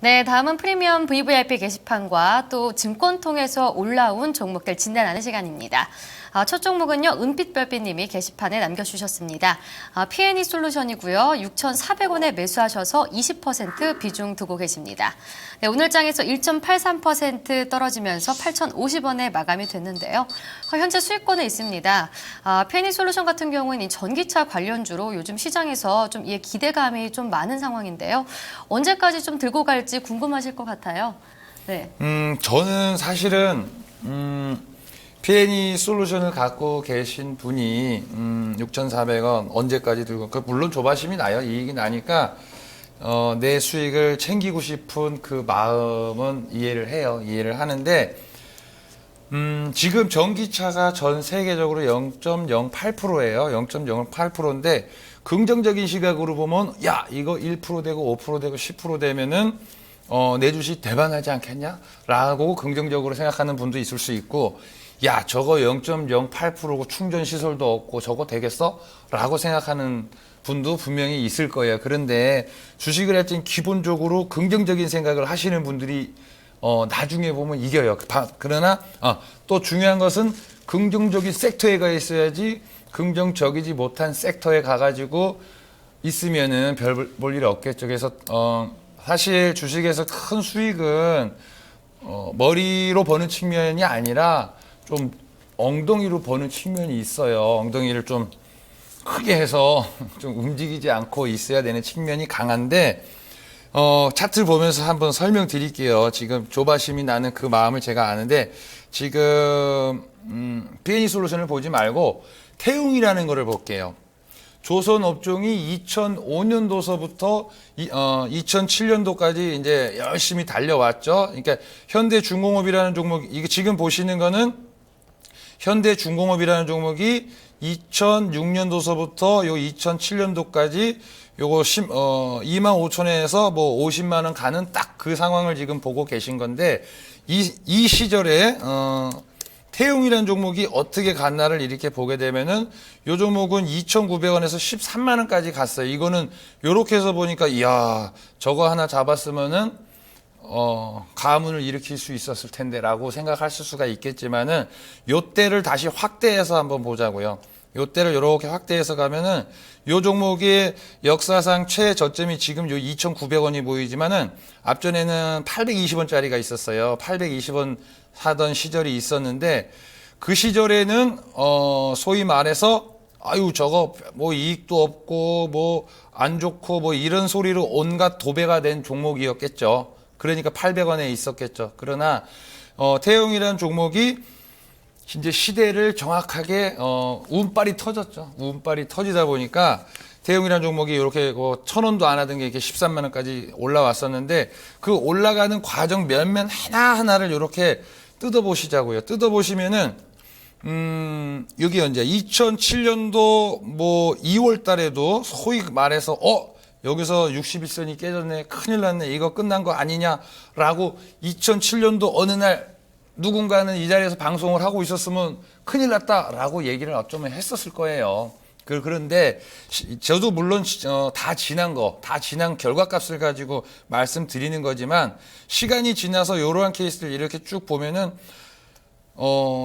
네, 다음은 프리미엄 VVIP 게시판과 또 증권 통해서 올라온 종목들 진단하는 시간입니다. 첫 종목은요, 은빛별빛님이 게시판에 남겨주셨습니다. P&E 솔루션이고요. 6,400원에 매수하셔서 20% 비중 두고 계십니다. 네, 오늘 장에서 1.83% 떨어지면서 8,050원에 마감이 됐는데요. 현재 수익권에 있습니다. P&E 솔루션 같은 경우는 이 전기차 관련주로 요즘 시장에서 좀 이에 기대감이 좀 많은 상황인데요. 언제까지 좀 들고 갈지 궁금하실 것 같아요. 네. 저는 사실은 P&E 솔루션을 갖고 계신 분이 6,400원 언제까지 들고 물론 조바심이 나요. 이익이 나니까 내 수익을 챙기고 싶은 그 마음은 이해를 해요. 이해를 하는데 지금 전기차가 전 세계적으로 0.08%예요. 0.08%인데 긍정적인 시각으로 보면 야 이거 1% 되고 5% 되고 10% 되면은 내 주식 대박나지 않겠냐? 라고 긍정적으로 생각하는 분도 있을 수 있고 야 저거 0.08%고 충전 시설도 없고 저거 되겠어? 라고 생각하는 분도 분명히 있을 거예요. 그런데 주식을 할 땐 기본적으로 긍정적인 생각을 하시는 분들이 나중에 보면 이겨요. 그러나 또 중요한 것은 긍정적인 섹터에 가 있어야지 긍정적이지 못한 섹터에 가가지고 있으면은 별 볼 일 없겠죠. 그래서 사실 주식에서 큰 수익은 머리로 버는 측면이 아니라 좀 엉덩이로 버는 측면이 있어요. 엉덩이를 좀 크게 해서 좀 움직이지 않고 있어야 되는 측면이 강한데 차트를 보면서 한번 설명드릴게요. 지금 조바심이 나는 그 마음을 제가 아는데 지금 P&E 솔루션을 보지 말고 태웅이라는 거를 볼게요. 조선 업종이 2005년도서부터 2007년도까지 이제 열심히 달려왔죠. 그러니까 현대중공업이라는 종목, 이게 지금 보시는 거는 현대중공업이라는 종목이 2006년도서부터 요 2007년도까지 요거 25,000원에서 뭐 50만 원 가는 딱 그 상황을 지금 보고 계신 건데 이 시절에 태웅이라는 종목이 어떻게 갔나를 이렇게 보게 되면은 요 종목은 2,900원에서 13만 원까지 갔어요. 이거는 요렇게 해서 보니까 이야 저거 하나 잡았으면은 가문을 일으킬 수 있었을 텐데라고 생각하실 수가 있겠지만은 요 때를 다시 확대해서 한번 보자고요. 요 때를 요렇게 확대해서 가면은 요 종목의 역사상 최저점이 지금 요 2,900원이 보이지만은 앞전에는 820원짜리가 있었어요. 820원 하던 시절이 있었는데 그 시절에는 소위 말해서 아유 저거 뭐 이익도 없고 뭐 안 좋고 뭐 이런 소리로 온갖 도배가 된 종목이었겠죠. 그러니까 800원에 있었겠죠. 그러나 태용이라는 종목이 이제 시대를 정확하게 운빨이 터졌죠. 운빨이 터지다 보니까 태용이라는 종목이 이렇게 1,000원도 안 하던 게 이렇게 13만 원까지 올라왔었는데 그 올라가는 과정 면면 하나하나를 이렇게 뜯어보시자고요. 뜯어보시면은 여기 언제 2007년도 뭐 2월 달에도 소위 말해서 여기서 61선이 깨졌네. 큰일 났네. 이거 끝난 거 아니냐라고 2007년도 어느 날 누군가는 이 자리에서 방송을 하고 있었으면 큰일 났다라고 얘기를 어쩌면 했었을 거예요. 그런데 저도 물론 다 지난 결과값을 가지고 말씀드리는 거지만 시간이 지나서 이러한 케이스를 이렇게 쭉 보면은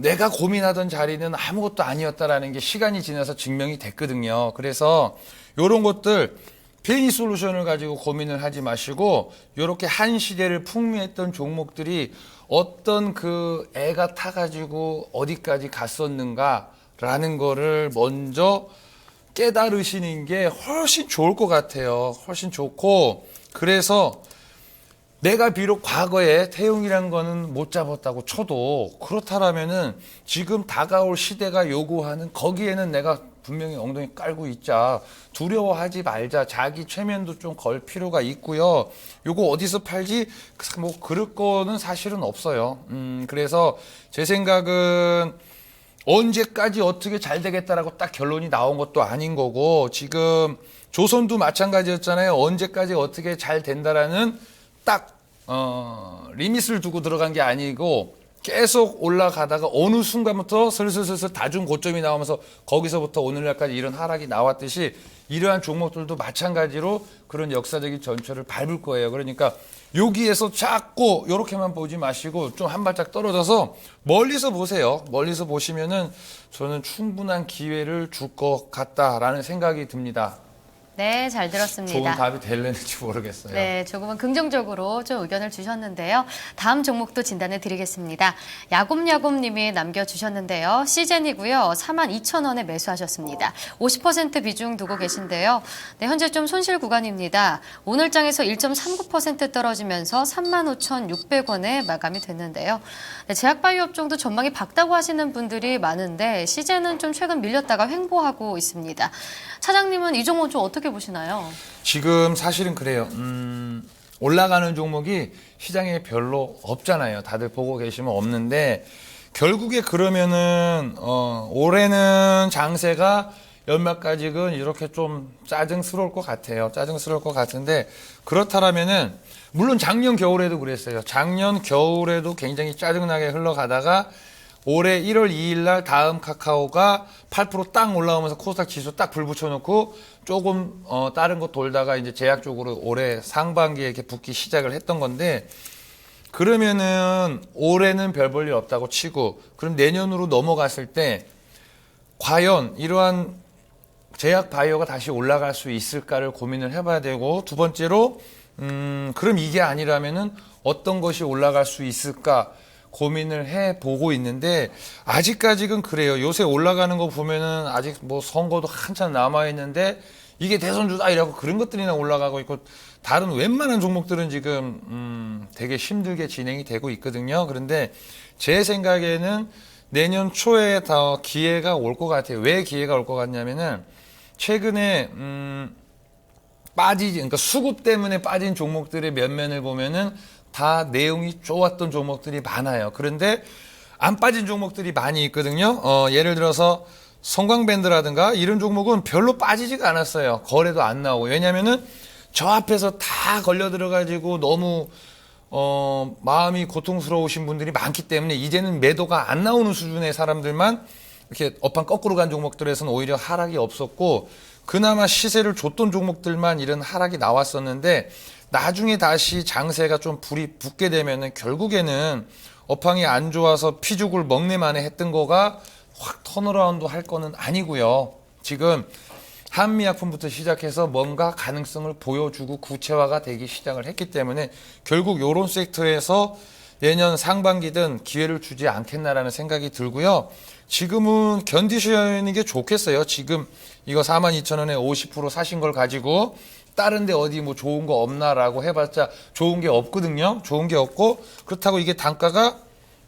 내가 고민하던 자리는 아무것도 아니었다라는 게 시간이 지나서 증명이 됐거든요. 그래서 이런 것들 P&E 솔루션을 가지고 고민을 하지 마시고 이렇게 한 시대를 풍미했던 종목들이 어떤 그 애가 타가지고 어디까지 갔었는가라는 거를 먼저 깨달으시는 게 훨씬 좋을 것 같아요. 훨씬 좋고 그래서 내가 비록 과거에 태용이란 거는 못 잡았다고 쳐도 그렇다라면은 지금 다가올 시대가 요구하는 거기에는 내가 분명히 엉덩이 깔고 있자. 두려워하지 말자. 자기 최면도 좀 걸 필요가 있고요. 요거 어디서 팔지? 뭐 그럴 거는 사실은 없어요. 그래서 제 생각은 언제까지 어떻게 잘 되겠다라고 딱 결론이 나온 것도 아닌 거고 지금 조선도 마찬가지였잖아요. 언제까지 어떻게 잘 된다라는 딱 리밋을 두고 들어간 게 아니고 계속 올라가다가 어느 순간부터 슬슬슬슬 다중 고점이 나오면서 거기서부터 오늘날까지 이런 하락이 나왔듯이 이러한 종목들도 마찬가지로 그런 역사적인 전철을 밟을 거예요. 그러니까 여기에서 자꾸 이렇게만 보지 마시고 좀 한 발짝 떨어져서 멀리서 보세요. 멀리서 보시면은 저는 충분한 기회를 줄 것 같다라는 생각이 듭니다. 네, 잘 들었습니다. 좋은 답이 될는지 모르겠어요. 네, 조금은 긍정적으로 좀 의견을 주셨는데요. 다음 종목도 진단해 드리겠습니다. 야곱야곱님이 남겨주셨는데요. 시젠이고요. 42,000원에 매수하셨습니다. 50% 비중 두고 계신데요. 네, 현재 좀 손실 구간입니다. 오늘 장에서 1.39% 떨어지면서 35,600원에 마감이 됐는데요. 네, 제약바이오 업종도 전망이 밝다고 하시는 분들이 많은데 시젠은 좀 최근 밀렸다가 횡보하고 있습니다. 차장님은 이 종목 좀 어떻게 보시나요? 지금 사실은 그래요. 올라가는 종목이 시장에 별로 없잖아요. 다들 보고 계시면 없는데 결국에 그러면은 올해는 장세가 연말까지는 이렇게 좀 짜증스러울 것 같아요. 짜증스러울 것 같은데 그렇다면은 물론 작년 겨울에도 그랬어요. 작년 겨울에도 굉장히 짜증나게 흘러가다가 올해 1월 2일 날 다음 카카오가 8%딱 올라오면서 코스닥 지수 딱 불 붙여놓고 조금 다른 거 돌다가 이제 제약 쪽으로 올해 상반기에 이렇게 붙기 시작을 했던 건데 그러면은 올해는 별 볼 일 없다고 치고 그럼 내년으로 넘어갔을 때 과연 이러한 제약 바이오가 다시 올라갈 수 있을까를 고민을 해봐야 되고 두 번째로 그럼 이게 아니라면은 어떤 것이 올라갈 수 있을까 고민을 해보고 있는데 아직까지는 그래요. 요새 올라가는 거 보면은 아직 뭐 선거도 한참 남아있는데 이게 대선주다 이라고 그런 것들이나 올라가고 있고 다른 웬만한 종목들은 지금 되게 힘들게 진행이 되고 있거든요. 그런데 제 생각에는 내년 초에 더 기회가 올 것 같아요. 왜 기회가 올 것 같냐면은 최근에 그러니까 수급 때문에 빠진 종목들의 면면을 보면은 다 내용이 좋았던 종목들이 많아요. 그런데 안 빠진 종목들이 많이 있거든요. 예를 들어서 성광밴드라든가 이런 종목은 별로 빠지지가 않았어요. 거래도 안 나오고. 왜냐면은 저 앞에서 다 걸려 들어가지고 너무 마음이 고통스러우신 분들이 많기 때문에 이제는 매도가 안 나오는 수준의 사람들만 이렇게 업황 거꾸로 간 종목들에서는 오히려 하락이 없었고 그나마 시세를 줬던 종목들만 이런 하락이 나왔었는데 나중에 다시 장세가 좀 불이 붙게 되면은 결국에는 업황이 안 좋아서 피죽을 먹내만에 했던 거가 확 턴어라운드 할 거는 아니고요. 지금 한미약품부터 시작해서 뭔가 가능성을 보여주고 구체화가 되기 시작을 했기 때문에 결국 이런 섹터에서 내년 상반기든 기회를 주지 않겠나라는 생각이 들고요. 지금은 견디시는 게 좋겠어요. 지금 이거 42,000원에 50% 사신 걸 가지고 다른 데 어디 뭐 좋은 거 없나라고 해봤자 좋은 게 없거든요. 좋은 게 없고 그렇다고 이게 단가가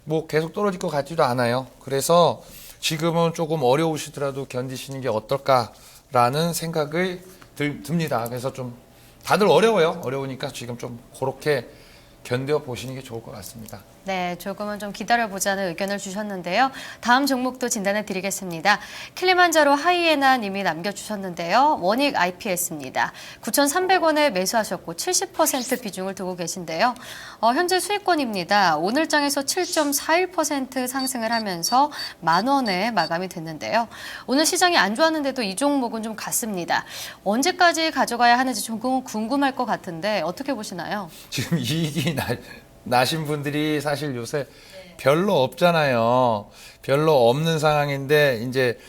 뭐 계속 떨어질 것 같지도 않아요. 그래서 지금은 조금 어려우시더라도 견디시는 게 어떨까라는 생각이 듭니다. 그래서 좀 다들 어려워요. 어려우니까 지금 좀 그렇게 견뎌 보시는 게 좋을 것 같습니다. 네, 조금은 좀 기다려보자는 의견을 주셨는데요. 다음 종목도 진단해 드리겠습니다. 킬리만자로 하이에나 님이 남겨주셨는데요. 원익 IPS입니다. 9,300원에 매수하셨고 70% 비중을 두고 계신데요. 현재 수익권입니다. 오늘 장에서 7.41% 상승을 하면서 10,000원에 마감이 됐는데요. 오늘 시장이 안 좋았는데도 이 종목은 좀 같습니다. 언제까지 가져가야 하는지 조금 궁금할 것 같은데 어떻게 보시나요? 지금 이익이 나신 분들이 사실 요새 별로 없잖아요. 별로 없는 상황인데 이제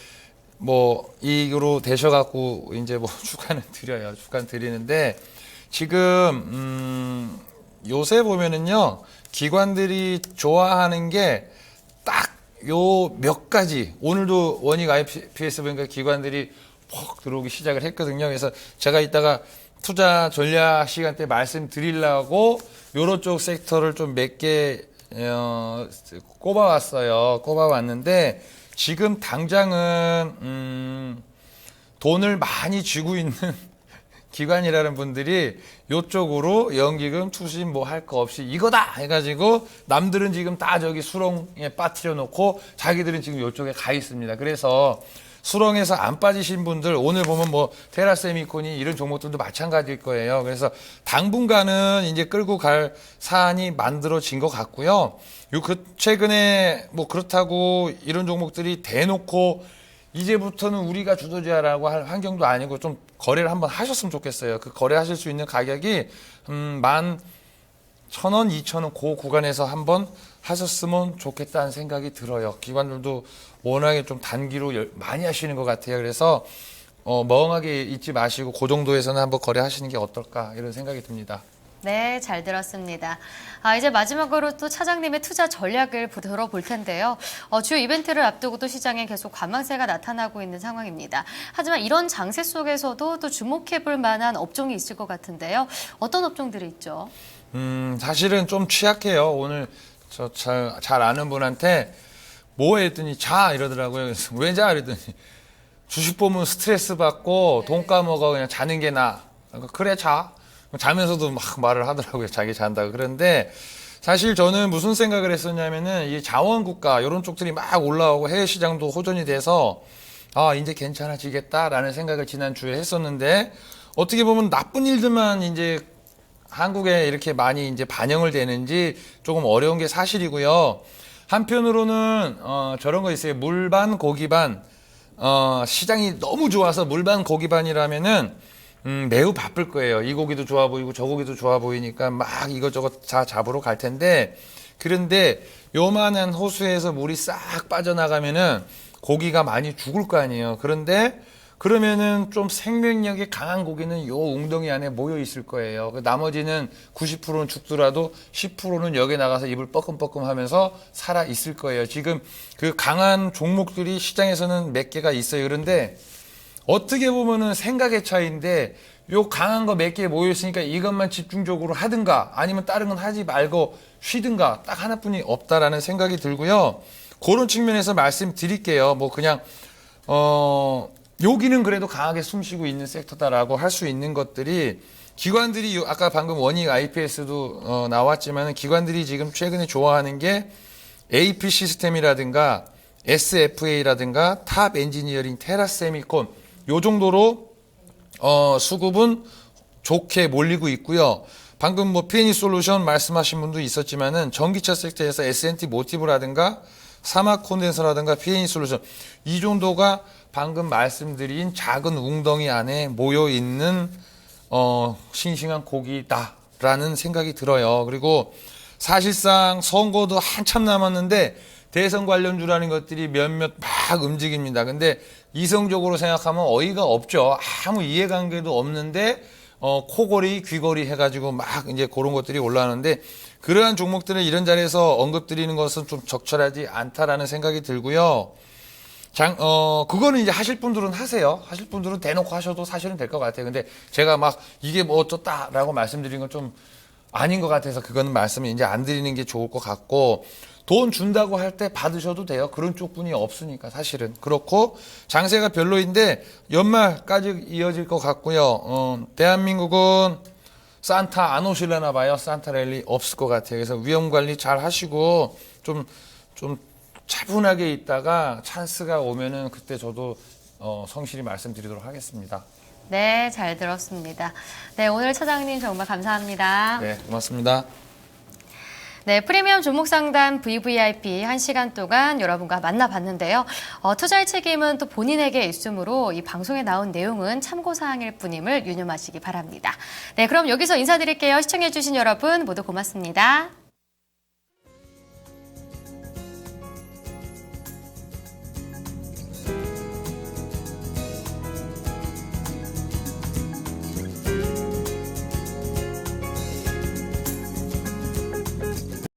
뭐 이익으로 되셔갖고 이제 뭐 주가는 드려요. 주가는 드리는데 지금 요새 보면은요 기관들이 좋아하는 게 딱 요 몇 가지 오늘도 원익 IPS 보니까 기관들이 퍽 들어오기 시작을 했거든요. 그래서 제가 이따가 투자 전략 시간 때 말씀드리려고 요런 쪽 섹터를 좀 몇 개 꼽아왔어요. 꼽아왔는데 지금 당장은 돈을 많이 쥐고 있는 기관이라는 분들이 요쪽으로 연기금 투심 뭐 할 거 없이 이거다 해가지고 남들은 지금 다 저기 수렁에 빠뜨려 놓고 자기들은 지금 요쪽에 가 있습니다. 그래서 수렁에서 안 빠지신 분들 오늘 보면 뭐 테라세미콘이 이런 종목들도 마찬가지일 거예요. 그래서 당분간은 이제 끌고 갈 사안이 만들어진 것 같고요. 최근에 뭐 그렇다고 이런 종목들이 대놓고 이제부터는 우리가 주도자라고 할 환경도 아니고 좀 거래를 한번 하셨으면 좋겠어요. 그 거래하실 수 있는 가격이 11,000원, 2,000원 그 구간에서 한번 하셨으면 좋겠다는 생각이 들어요. 기관들도 워낙에 좀 단기로 많이 하시는 것 같아요. 그래서 멍하게 있지 마시고 그 정도에서는 한번 거래하시는 게 어떨까 이런 생각이 듭니다. 네, 잘 들었습니다. 이제 마지막으로 또 차장님의 투자 전략을 들어볼 텐데요. 주요 이벤트를 앞두고도 시장에 계속 관망세가 나타나고 있는 상황입니다. 하지만 이런 장세 속에서도 또 주목해볼 만한 업종이 있을 것 같은데요. 어떤 업종들이 있죠? 사실은 좀 취약해요. 오늘 저 잘 아는 분한테 뭐 했더니 자 이러더라고요. 그래서 왜 자 이러더니 주식 보면 스트레스 받고 돈 까먹어 그냥 자는 게 나아. 그러니까 그래 자. 자면서도 막 말을 하더라고요. 자기 잔다고. 그런데 사실 저는 무슨 생각을 했었냐면은 이 자원국가 이런 쪽들이 막 올라오고 해외 시장도 호전이 돼서 이제 괜찮아지겠다라는 생각을 지난주에 했었는데 어떻게 보면 나쁜 일들만 이제 한국에 이렇게 많이 이제 반영을 되는지 조금 어려운 게 사실이고요. 한편으로는 저런 거 있어요. 물반 고기반 시장이 너무 좋아서 물반 고기반이라면은 매우 바쁠 거예요. 이 고기도 좋아 보이고 저 고기도 좋아 보이니까 막 이것저것 다 잡으러 갈 텐데 그런데 요만한 호수에서 물이 싹 빠져나가면은 고기가 많이 죽을 거 아니에요. 그런데 그러면은 좀 생명력이 강한 고기는 요 웅덩이 안에 모여 있을 거예요. 나머지는 90%는 죽더라도 10%는 여기 나가서 입을 뻐끔뻐끔 하면서 살아 있을 거예요. 지금 그 강한 종목들이 시장에서는 몇 개가 있어요. 그런데 어떻게 보면은 생각의 차이인데 요 강한 거 몇 개 모여있으니까 이것만 집중적으로 하든가 아니면 다른 건 하지 말고 쉬든가 딱 하나뿐이 없다라는 생각이 들고요. 그런 측면에서 말씀드릴게요. 뭐 그냥 여기는 그래도 강하게 숨쉬고 있는 섹터다라고 할 수 있는 것들이 기관들이 아까 방금 원익 IPS도 나왔지만 기관들이 지금 최근에 좋아하는 게 AP 시스템이라든가 SFA라든가 탑 엔지니어링 테라세미콘 요 정도로 수급은 좋게 몰리고 있고요. 방금 뭐 P&E 솔루션 말씀하신 분도 있었지만은 전기차 섹터에서 S&T 모티브라든가 사막 콘덴서라든가 P&E 솔루션 이 정도가 방금 말씀드린 작은 웅덩이 안에 모여 있는 싱싱한 고기다라는 생각이 들어요. 그리고 사실상 선거도 한참 남았는데 대선 관련주라는 것들이 몇몇 막 움직입니다. 근데 이성적으로 생각하면 어이가 없죠. 아무 이해관계도 없는데 코골이, 귀골이 해가지고 막 이제 그런 것들이 올라오는데 그러한 종목들을 이런 자리에서 언급드리는 것은 좀 적절하지 않다라는 생각이 들고요. 그거는 이제 하실 분들은 하세요. 하실 분들은 대놓고 하셔도 사실은 될 것 같아요. 근데 제가 막 이게 뭐 어쩌다라고 말씀드린 건 좀 아닌 것 같아서 그거는 말씀을 이제 안 드리는 게 좋을 것 같고 돈 준다고 할 때 받으셔도 돼요. 그런 쪽분이 없으니까 사실은. 그렇고 장세가 별로인데 연말까지 이어질 것 같고요. 대한민국은 산타 안 오실려나 봐요. 산타 랠리 없을 것 같아요. 그래서 위험관리 잘 하시고 좀 차분하게 있다가 찬스가 오면은 그때 저도 성실히 말씀드리도록 하겠습니다. 네, 잘 들었습니다. 네, 오늘 차장님 정말 감사합니다. 네, 고맙습니다. 네, 프리미엄 종목 상담 VVIP 1시간 동안 여러분과 만나봤는데요. 투자의 책임은 또 본인에게 있으므로 이 방송에 나온 내용은 참고사항일 뿐임을 유념하시기 바랍니다. 네, 그럼 여기서 인사드릴게요. 시청해주신 여러분 모두 고맙습니다.